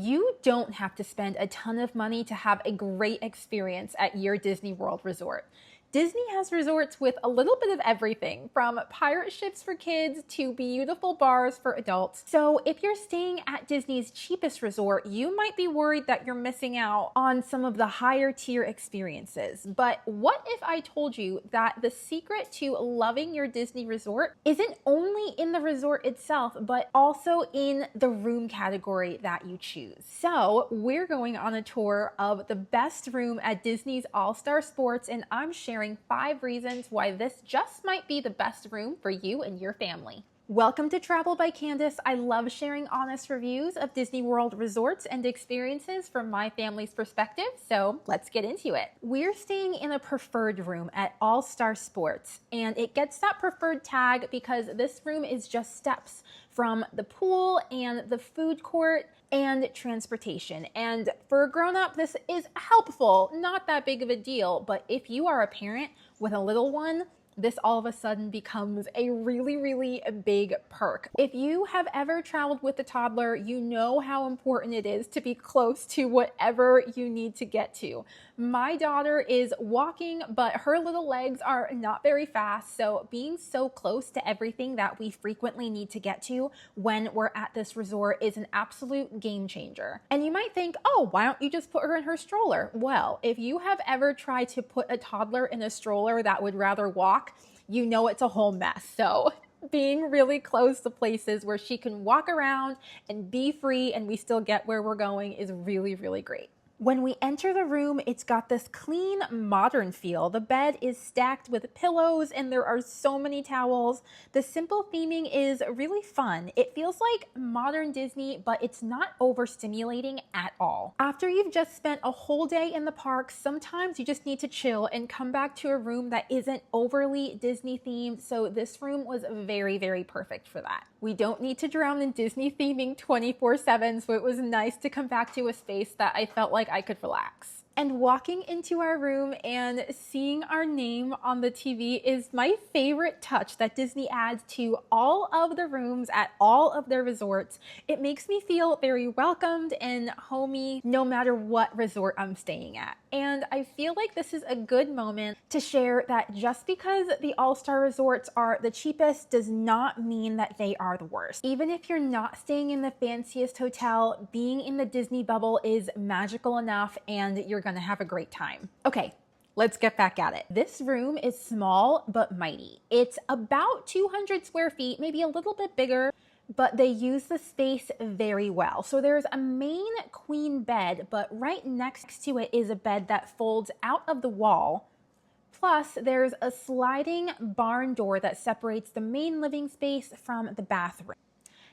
You don't have to spend a ton of money to have a great experience at your Disney World resort. Disney has resorts with a little bit of everything, from pirate ships for kids to beautiful bars for adults. So if you're staying at Disney's cheapest resort, you might be worried that you're missing out on some of the higher tier experiences. But what if I told you that the secret to loving your Disney resort isn't only in the resort itself, but also in the room category that you choose? So we're going on a tour of the best room at Disney's All-Star Sports, and I'm sharing 5 reasons why this just might be the best room for you and your family. Welcome to Travel by Candace. I love sharing honest reviews of Disney World resorts and experiences from my family's perspective, so let's get into it. We're staying in a preferred room at All-Star Sports, and it gets that preferred tag because this room is just steps from the pool and the food court and transportation. And for a grown-up, this is helpful, not that big of a deal, but if you are a parent with a little one, this all of a sudden becomes a really big perk. If you have ever traveled with a toddler, you know how important it is to be close to whatever you need to get to. My daughter is walking, but her little legs are not very fast, so being so close to everything that we frequently need to get to when we're at this resort is an absolute game changer. And you might think, oh, why don't you just put her in her stroller? Well, if you have ever tried to put a toddler in a stroller that would rather walk, you know it's a whole mess. So being really close to places where she can walk around and be free and we still get where we're going is really great. When we enter the room, it's got this clean, modern feel. The bed is stacked with pillows and there are so many towels. The simple theming is really fun. It feels like modern Disney, but it's not overstimulating at all. After you've just spent a whole day in the park, sometimes you just need to chill and come back to a room that isn't overly Disney themed, so this room was very perfect for that. We don't need to drown in Disney theming 24/7, so it was nice to come back to a space that I felt like I could relax. And walking into our room and seeing our name on the TV is my favorite touch that Disney adds to all of the rooms at all of their resorts. It makes me feel very welcomed and homey no matter what resort I'm staying at. And I feel like this is a good moment to share that just because the All-Star resorts are the cheapest does not mean that they are the worst. Even if you're not staying in the fanciest hotel, being in the Disney bubble is magical enough and you're gonna have a great time. Okay, let's get back at it. This room is small but mighty. It's about 200 square feet, maybe a little bit bigger, but they use the space very well. So there's a main queen bed, but right next to it is a bed that folds out of the wall. Plus, there's a sliding barn door that separates the main living space from the bathroom.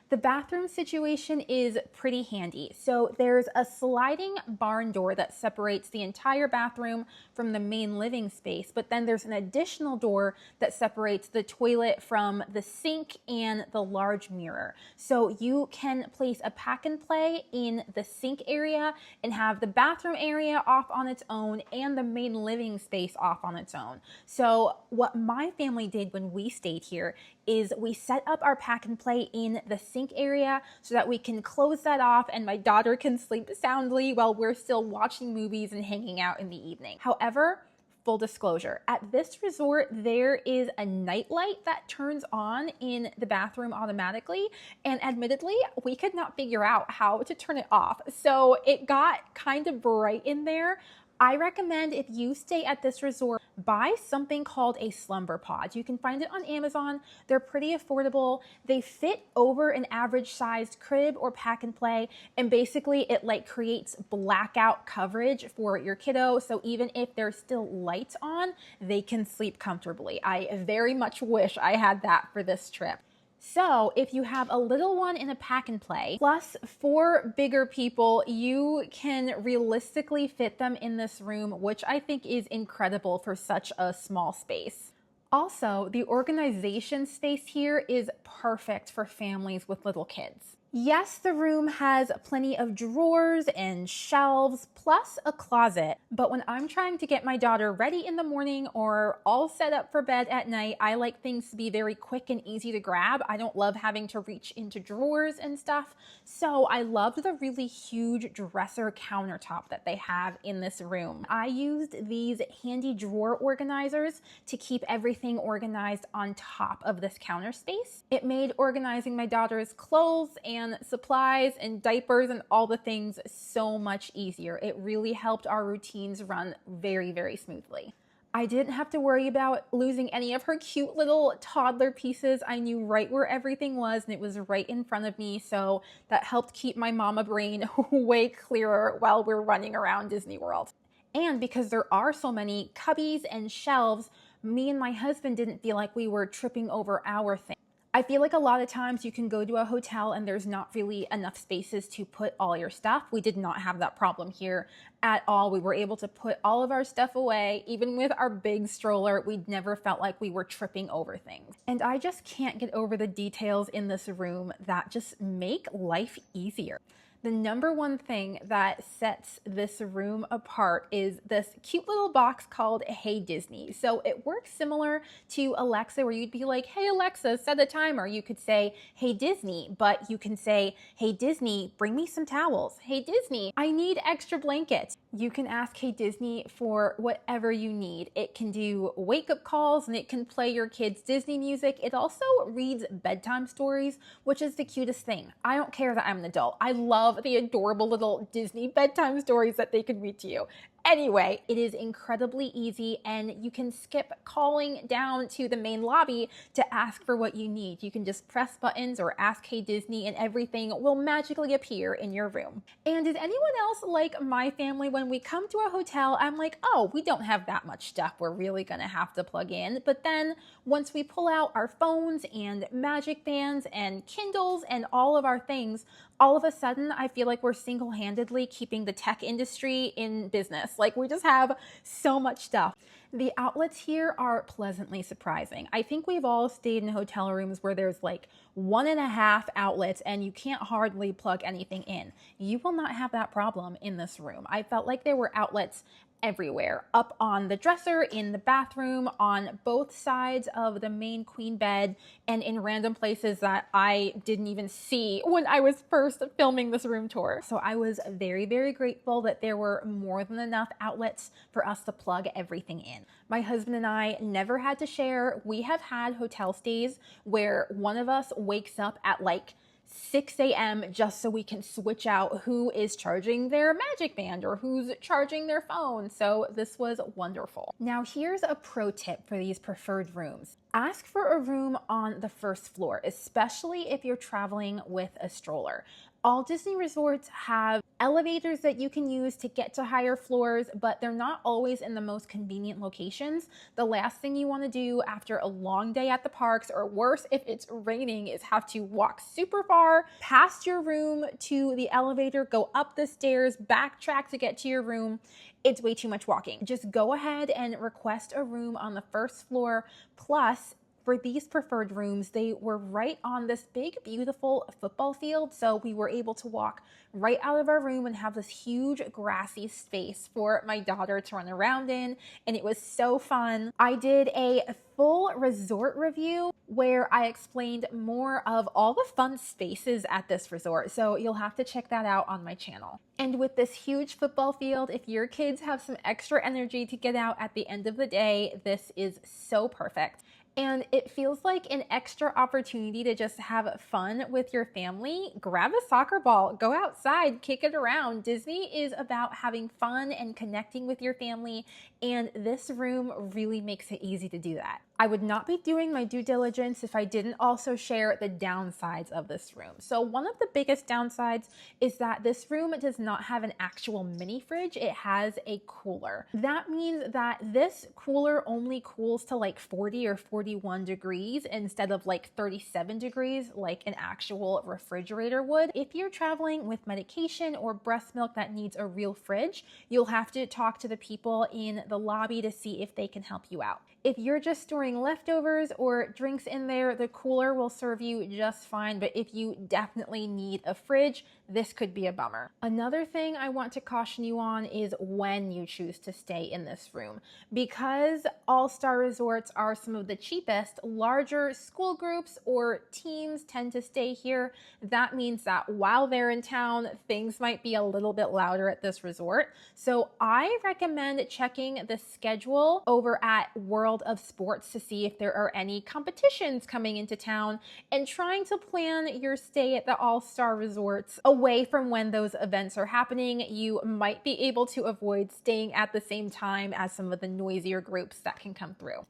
The bathroom situation is pretty handy. So there's a sliding barn door that separates the entire bathroom from the main living space, but then there's an additional door that separates the toilet from the sink and the large mirror. So you can place a pack and play in the sink area and have the bathroom area off on its own and the main living space off on its own. So what my family did when we stayed here is we set up our pack and play in the sink area so that we can close that off and my daughter can sleep soundly while we're still watching movies and hanging out in the evening. However, full disclosure, at this resort, there is a nightlight that turns on in the bathroom automatically. And admittedly, we could not figure out how to turn it off. So it got kind of bright in there. I recommend if you stay at this resort, buy something called a slumber pod. You can find it on Amazon. They're pretty affordable. They fit over an average sized crib or pack and play. And basically it like creates blackout coverage for your kiddo. So even if there's still lights on, they can sleep comfortably. I very much wish I had that for this trip. So if you have a little one in a pack and play, plus 4 bigger people, you can realistically fit them in this room, which I think is incredible for such a small space. Also, the organization space here is perfect for families with little kids. Yes, the room has plenty of drawers and shelves, plus a closet. But when I'm trying to get my daughter ready in the morning or all set up for bed at night, I like things to be very quick and easy to grab. I don't love having to reach into drawers and stuff. So I loved the really huge dresser countertop that they have in this room. I used these handy drawer organizers to keep everything organized on top of this counter space. It made organizing my daughter's clothes and supplies and diapers and all the things so much easier. It really helped our routines run very, very smoothly. I didn't have to worry about losing any of her cute little toddler pieces. I knew right where everything was and it was right in front of me. So that helped keep my mama brain way clearer while we're running around Disney World. And because there are so many cubbies and shelves, me and my husband didn't feel like we were tripping over our things. I feel like a lot of times you can go to a hotel and there's not really enough spaces to put all your stuff. We did not have that problem here at all. We were able to put all of our stuff away. Even with our big stroller, we never felt like we were tripping over things. And I just can't get over the details in this room that just make life easier. The number one thing that sets this room apart is this cute little box called Hey Disney. So it works similar to Alexa, where you'd be like, hey Alexa, set a timer. You could say, Hey Disney, but you can say, Hey Disney, bring me some towels. Hey Disney, I need extra blankets. You can ask Hey Disney for whatever you need. It can do wake-up calls and it can play your kids' Disney music. It also reads bedtime stories, which is the cutest thing. I don't care that I'm an adult. I love the adorable little Disney bedtime stories that they could read to you. Anyway, it is incredibly easy and you can skip calling down to the main lobby to ask for what you need. You can just press buttons or ask Hey Disney and everything will magically appear in your room. And is anyone else like my family? When we come to a hotel, I'm like, oh, we don't have that much stuff we're really gonna have to plug in. But then once we pull out our phones and magic bands and Kindles and all of our things, all of a sudden, I feel like we're single-handedly keeping the tech industry in business. Like we just have so much stuff. The outlets here are pleasantly surprising. I think we've all stayed in hotel rooms where there's like 1.5 outlets and you can't hardly plug anything in. You will not have that problem in this room. I felt like there were outlets everywhere, up on the dresser, in the bathroom, on both sides of the main queen bed, and in random places that I didn't even see when I was first filming this room tour. So I was very, very grateful that there were more than enough outlets for us to plug everything in. My husband and I never had to share. We have had hotel stays where one of us wakes up at like 6 a.m. just so we can switch out who is charging their magic band or who's charging their phone. So this was wonderful. Now here's a pro tip for these preferred rooms. Ask for a room on the first floor, especially if you're traveling with a stroller. All Disney resorts have elevators that you can use to get to higher floors, but they're not always in the most convenient locations. The last thing you want to do after a long day at the parks, or worse if it's raining, is have to walk super far past your room to the elevator, go up the stairs, backtrack to get to your room. It's way too much walking. Just go ahead and request a room on the first floor. Plus, for these preferred rooms, they were right on this big, beautiful football field. So we were able to walk right out of our room and have this huge grassy space for my daughter to run around in. And it was so fun. I did a full resort review where I explained more of all the fun spaces at this resort. So you'll have to check that out on my channel. And with this huge football field, if your kids have some extra energy to get out at the end of the day, this is so perfect. And it feels like an extra opportunity to just have fun with your family. Grab a soccer ball, go outside, kick it around. Disney is about having fun and connecting with your family, and this room really makes it easy to do that. I would not be doing my due diligence if I didn't also share the downsides of this room. So one of the biggest downsides is that this room does not have an actual mini fridge. It has a cooler. That means that this cooler only cools to like 40 or 41 degrees instead of like 37 degrees like an actual refrigerator would. If you're traveling with medication or breast milk that needs a real fridge, you'll have to talk to the people in the lobby to see if they can help you out. If you're just storing leftovers or drinks in there, the cooler will serve you just fine. But if you definitely need a fridge, this could be a bummer. Another thing I want to caution you on is when you choose to stay in this room. Because all-star resorts are some of the cheapest, larger school groups or teams tend to stay here. That means that while they're in town, things might be a little bit louder at this resort. So I recommend checking the schedule over at World of Sports to see if there are any competitions coming into town and trying to plan your stay at the all-star resorts away from when those events are happening. You might be able to avoid staying at the same time as some of the noisier groups that can come through.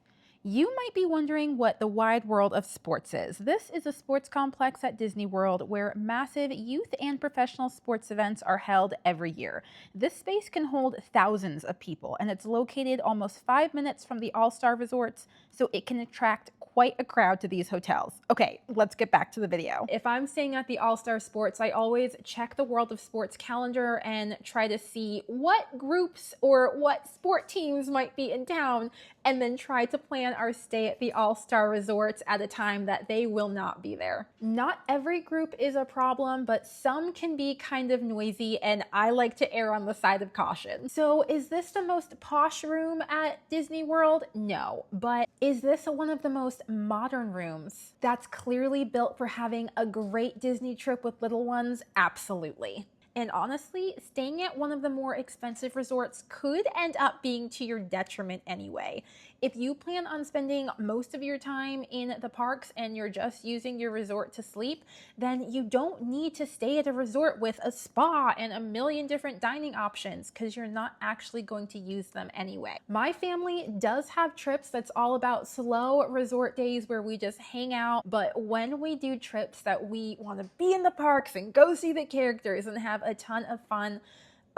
You might be wondering what the Wide World of Sports is. This is a sports complex at Disney World where massive youth and professional sports events are held every year. This space can hold thousands of people, and it's located almost 5 minutes from the all-star resorts, so it can attract quite a crowd to these hotels. Okay, let's get back to the video. If I'm staying at the All-Star Sports, I always check the World of Sports calendar and try to see what groups or what sport teams might be in town, and then try to plan our stay at the All-Star Resorts at a time that they will not be there. Not every group is a problem, but some can be kind of noisy, and I like to err on the side of caution. So is this the most posh room at Disney World? No, but is this one of the most modern rooms that's clearly built for having a great Disney trip with little ones? Absolutely. And honestly, staying at one of the more expensive resorts could end up being to your detriment anyway. If you plan on spending most of your time in the parks and you're just using your resort to sleep, then you don't need to stay at a resort with a spa and a million different dining options because you're not actually going to use them anyway. My family does have trips that's all about slow resort days where we just hang out, but when we do trips that we want to be in the parks and go see the characters and have a ton of fun,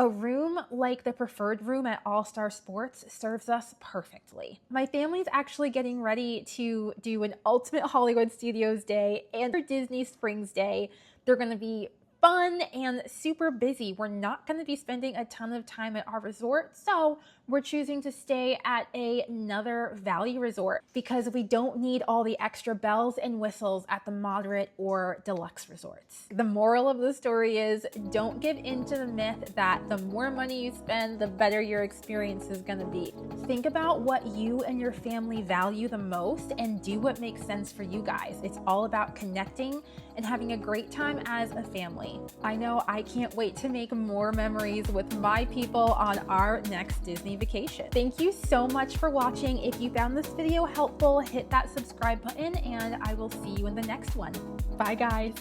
a room like the preferred room at All-Star Sports serves us perfectly. My family's actually getting ready to do an Ultimate Hollywood Studios day and their Disney Springs day. They're going to be fun and super busy. We're not going to be spending a ton of time at our resort, so we're choosing to stay at another value resort because we don't need all the extra bells and whistles at the moderate or deluxe resorts. The moral of the story is don't give in to the myth that the more money you spend, the better your experience is going to be. Think about what you and your family value the most and do what makes sense for you guys. It's all about connecting and having a great time as a family. I know I can't wait to make more memories with my people on our next Disney vacation. Thank you so much for watching. If you found this video helpful, hit that subscribe button and I will see you in the next one. Bye guys.